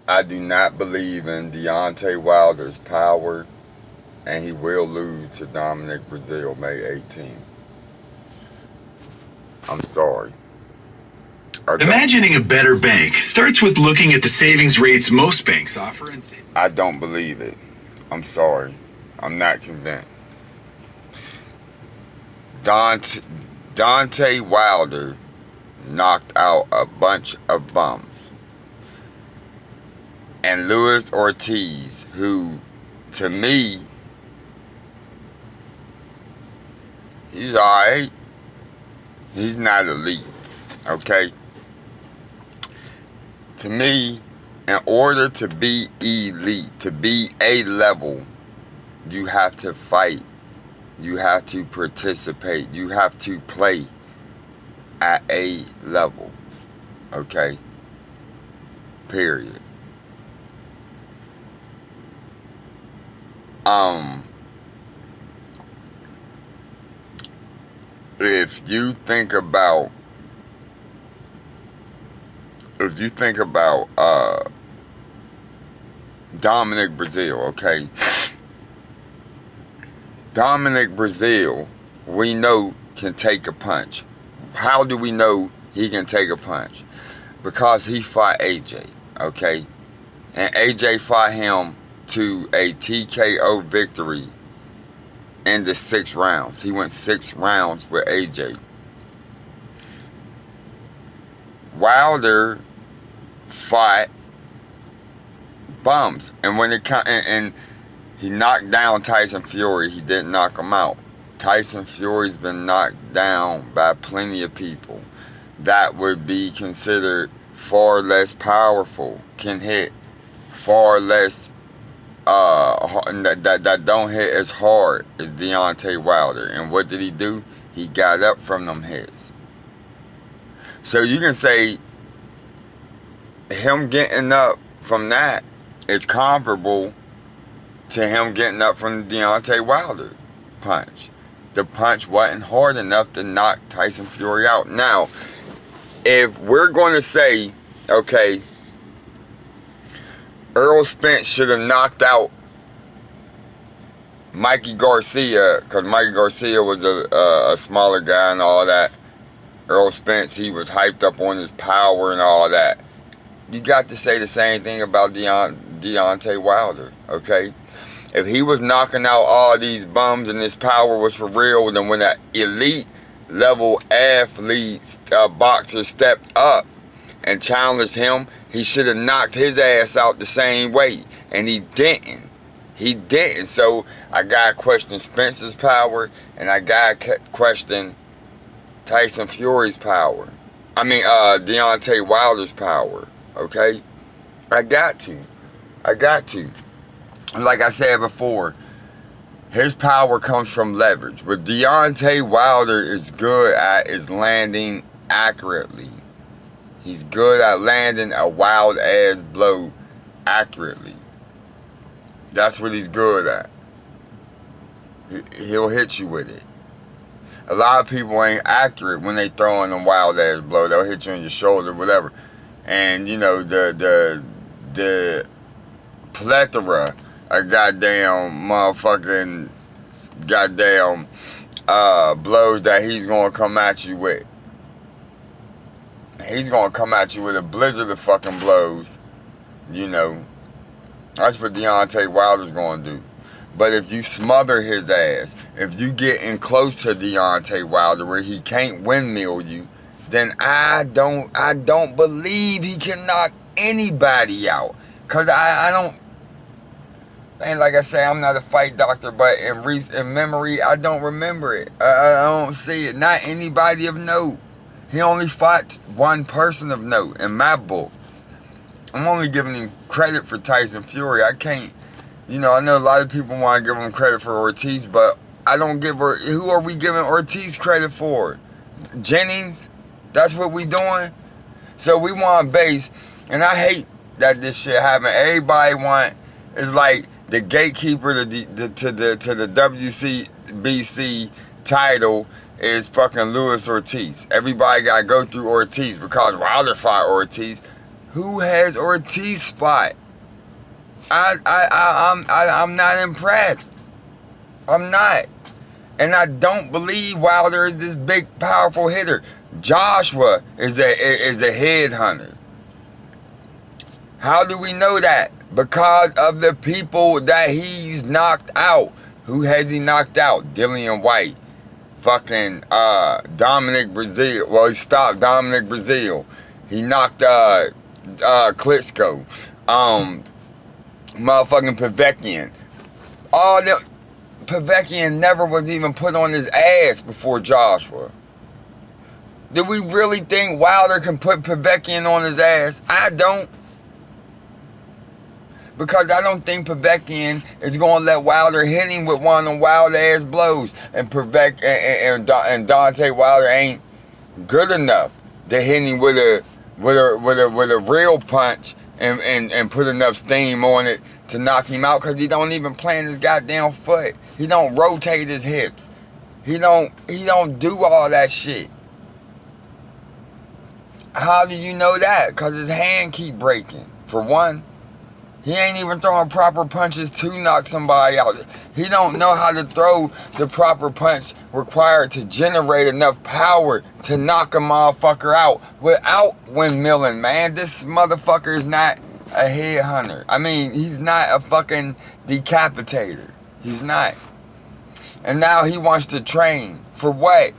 I do not believe in Deontay Wilder's power, and he will lose to Dominic Breazeale May 18th. I'm sorry. Imagining a better bank starts with looking at the savings rates most banks offer and saving. I don't believe it. I'm sorry. I'm not convinced. Deontay Wilder knocked out a bunch of bums. And Luis Ortiz, who, to me, he's alright. He's not elite. Okay? To me, in order to be elite, to be A level, you have to fight. You have to participate. You have to play at A level. Okay? Period. If you think about Dominic Breazeale, okay? Dominic Breazeale, we know, can take a punch. How do we know he can take a punch? Because he fought AJ, okay? And AJ fought him to a TKO victory in the 6 rounds. He went 6 rounds with AJ. Wilder fought bums, and when it and he knocked down Tyson Fury, he didn't knock him out. Tyson Fury's been knocked down by plenty of people that would be considered far less powerful, can hit far less, that don't hit as hard as Deontay Wilder. And what did he do? He got up from them hits. So you can say him getting up from that is comparable to him getting up from the Deontay Wilder punch. The punch wasn't hard enough to knock Tyson Fury out. Now, if we're going to say, okay, Errol Spence should have knocked out Mikey Garcia, because Mikey Garcia was a smaller guy and all that. Errol Spence, he was hyped up on his power and all that. You got to say the same thing about Deontay Wilder, okay? If he was knocking out all these bums and his power was for real, then when that elite level athlete, boxer stepped up and challenged him, he should have knocked his ass out the same way. And he didn't. He didn't. So I got to question Spence's power, and I got to question Tyson Fury's power. I mean, Deontay Wilder's power. Okay? I got to. And like I said before, his power comes from leverage. What Deontay Wilder is good at is landing accurately. He's good at landing a wild ass blow accurately. That's what he's good at. He'll hit you with it. A lot of people ain't accurate when they throwing them wild ass blow. They'll hit you in your shoulder, whatever. And you know the plethora of goddamn motherfucking blows that he's gonna come at you with. He's gonna come at you with a blizzard of fucking blows. You know, that's what Deontay Wilder's gonna do. But if you smother his ass, if you get in close to Deontay Wilder where he can't windmill you, then I don't believe he can knock anybody out. Cause I don't. And like I say, I'm not a fight doctor, but in memory, I don't remember it. I don't see it. Not anybody of note. He only fought one person of note in my book. I'm only giving him credit for Tyson Fury. I can't, you know, I know a lot of people want to give him credit for Ortiz, but I don't give her. Who are we giving Ortiz credit for? Jennings? That's what we doing? So we want base, and I hate that this shit happen. Everybody want, it's like the gatekeeper to the WCBC title is fucking Luis Ortiz. Everybody got to go through Ortiz because Wilder fought Ortiz. Who has Ortiz spot? I'm not impressed. I'm not. And I don't believe Wilder is this big, powerful hitter. Joshua is a headhunter. How do we know that? Because of the people that he's knocked out. Who has he knocked out? Dillian White. Fucking Dominic Breazeale. Well, he stopped Dominic Breazeale. He knocked Klitschko. Motherfucking Povetkin. All them. Povetkin never was even put on his ass before Joshua. Do we really think Wilder can put Povetkin on his ass? I don't. Because I don't think Povetkin is going to let Wilder hit him with one of them wild ass blows. And Deontay Wilder ain't good enough to hit him with a real punch and put enough steam on it to knock him out, because he don't even plant his goddamn foot. He don't rotate his hips. He don't do all that shit. How do you know that? Because his hand keep breaking. For one, he ain't even throwing proper punches to knock somebody out. He don't know how to throw the proper punch required to generate enough power to knock a motherfucker out without windmilling, man. This motherfucker is not a headhunter. I mean, he's not a fucking decapitator. He's not. And now he wants to train. For what?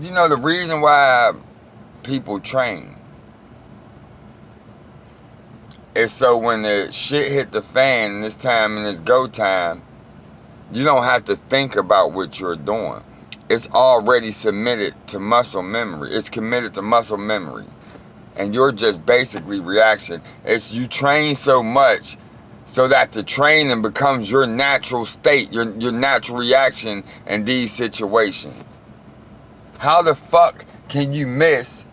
You know the reason why people train is so when the shit hit the fan and this time and it's go time, you don't have to think about what you're doing. It's already submitted to muscle memory. It's committed to muscle memory. And you're just basically reaction. It's you train so much so that the training becomes your natural state, your natural reaction in these situations. How the fuck can you miss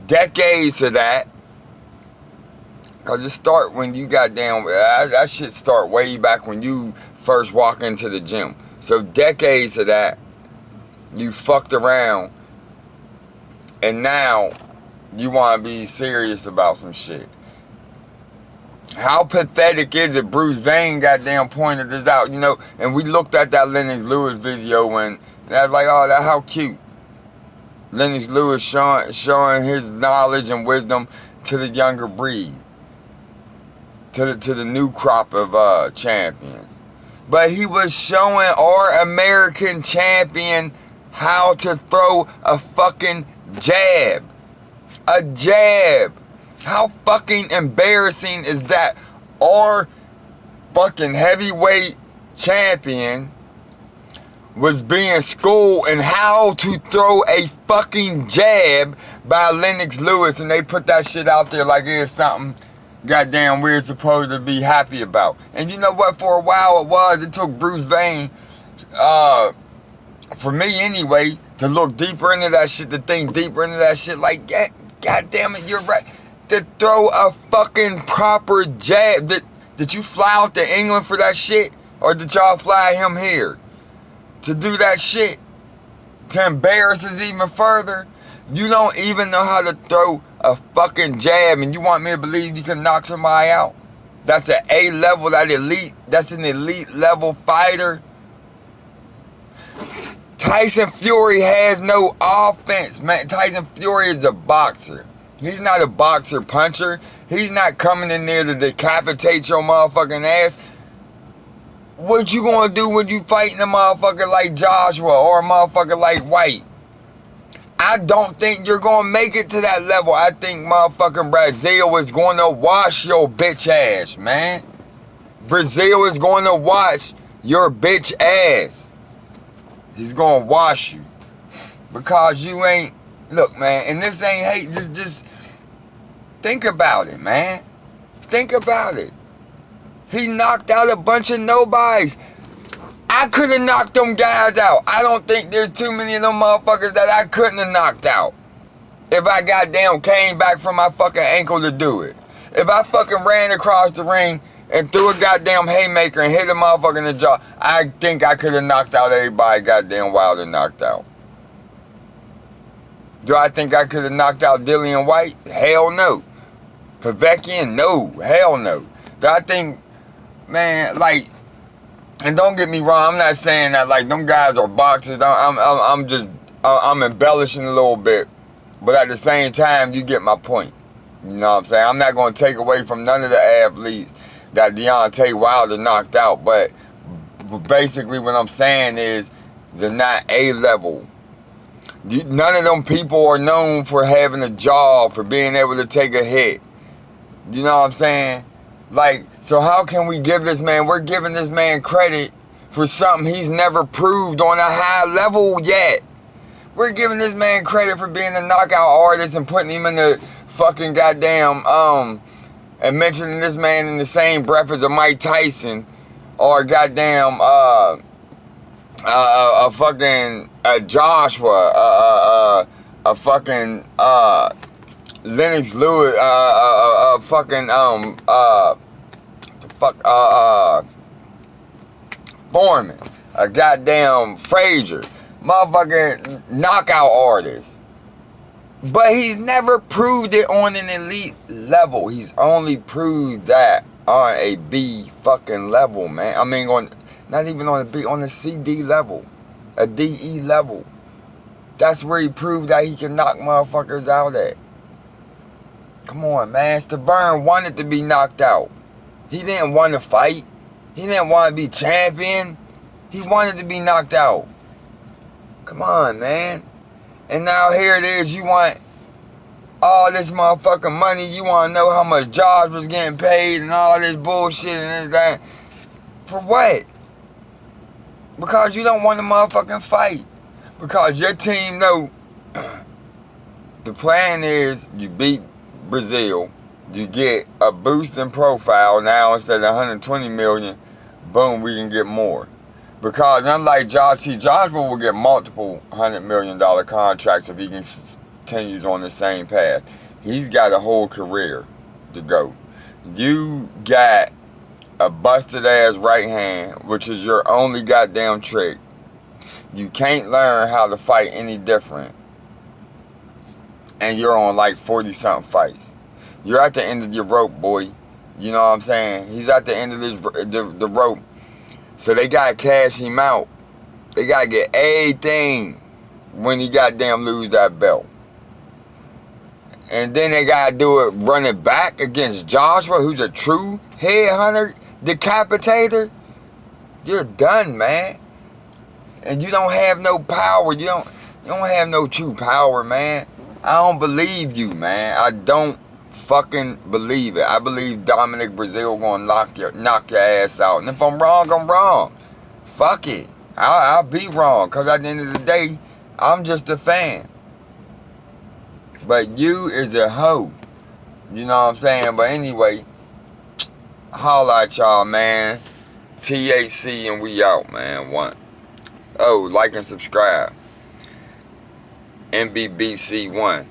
decades of that? Because it start when you got down, that shit start way back when you first walk into the gym. So decades of that, you fucked around, and now you want to be serious about some shit. How pathetic is it? Breazeale goddamn pointed this out, you know, and we looked at that Lennox Lewis video and I was like, oh, that how cute. Lennox Lewis showing his knowledge and wisdom to the younger breed. To the new crop of champions. But he was showing our American champion how to throw a fucking jab. A jab. How fucking embarrassing is that? Our fucking heavyweight champion was being schooled in how to throw a fucking jab by Lennox Lewis, and they put that shit out there like it's something goddamn we're supposed to be happy about. And you know what? For a while it took Breazeale, for me anyway, to look deeper into that shit, to think deeper into that shit. Like, God damn it, you're right. To throw a fucking proper jab. Did you fly out to England for that shit? Or did y'all fly him here to do that shit? To embarrass us even further? You don't even know how to throw a fucking jab, and you want me to believe you can knock somebody out? That's an A level, that's an elite level fighter. Tyson Fury has no offense, man. Tyson Fury is a boxer. He's not a boxer puncher. He's not coming in there to decapitate your motherfucking ass. What you gonna do when you fighting a motherfucker like Joshua or a motherfucker like White? I don't think you're gonna make it to that level. I think motherfucking Breazeale is gonna wash your bitch ass, man. Breazeale is gonna wash your bitch ass. He's gonna wash you. Because you ain't, look, man, and this ain't hate, just think about it, man. Think about it. He knocked out a bunch of nobodies. I could have knocked them guys out. I don't think there's too many of them motherfuckers that I couldn't have knocked out. If I goddamn came back from my fucking ankle to do it. If I fucking ran across the ring and threw a goddamn haymaker and hit a motherfucker in the jaw, I think I could have knocked out everybody goddamn Wilder knocked out. Do I think I could have knocked out Dillian White? Hell no. Povetkin? No. Hell no. Do I think, man, like, and don't get me wrong, I'm not saying that, like, them guys are boxers. I'm just, I'm embellishing a little bit. But at the same time, you get my point. You know what I'm saying? I'm not going to take away from none of the athletes that Deontay Wilder knocked out. But basically what I'm saying is they're not A-level. None of them people are known for having a jaw, for being able to take a hit. You know what I'm saying? Like, so how can we give this man, we're giving this man credit for something he's never proved on a high level yet. We're giving this man credit for being a knockout artist and putting him in the fucking goddamn, and mentioning this man in the same breath as a Mike Tyson or goddamn, a fucking Joshua, a fucking Lennox Lewis, fucking Foreman, a goddamn Frazier, motherfucking knockout artist. But he's never proved it on an elite level. He's only proved that on a B fucking level, man. I mean, not even on a B, on a CD level, a DE level. That's where he proved that he can knock motherfuckers out at. Come on, man. Stavern wanted to be knocked out. He didn't want to fight. He didn't want to be champion. He wanted to be knocked out. Come on, man. And now here it is. You want all this motherfucking money. You want to know how much Josh was getting paid and all this bullshit and this, that. For what? Because you don't want to motherfucking fight. Because your team know the plan is you beat Breazeale. You get a boost in profile. Now instead of 120 million, boom, we can get more. Because unlike Josh, Joshua will get multiple $100 million contracts if he continues on the same path. He's got a whole career to go. You got a busted ass right hand, which is your only goddamn trick. You can't learn how to fight any different. And you're on like 40 something fights. You're at the end of your rope, boy. You know what I'm saying? He's at the end of the rope. So they gotta cash him out. They gotta get everything when he goddamn lose that belt. And then they gotta do it running back against Joshua, who's a true headhunter, decapitator. You're done, man. And you don't have no power. You don't have no true power, man. I don't believe you, man. I don't fucking believe it. I believe Dominic Breazeale gonna knock your ass out. And if I'm wrong, I'm wrong. Fuck it. I'll be wrong. Cause at the end of the day, I'm just a fan. But you is a hoe. You know what I'm saying? But anyway, holla at y'all, man. THC and we out, man. Oh, like and subscribe. MBBC1.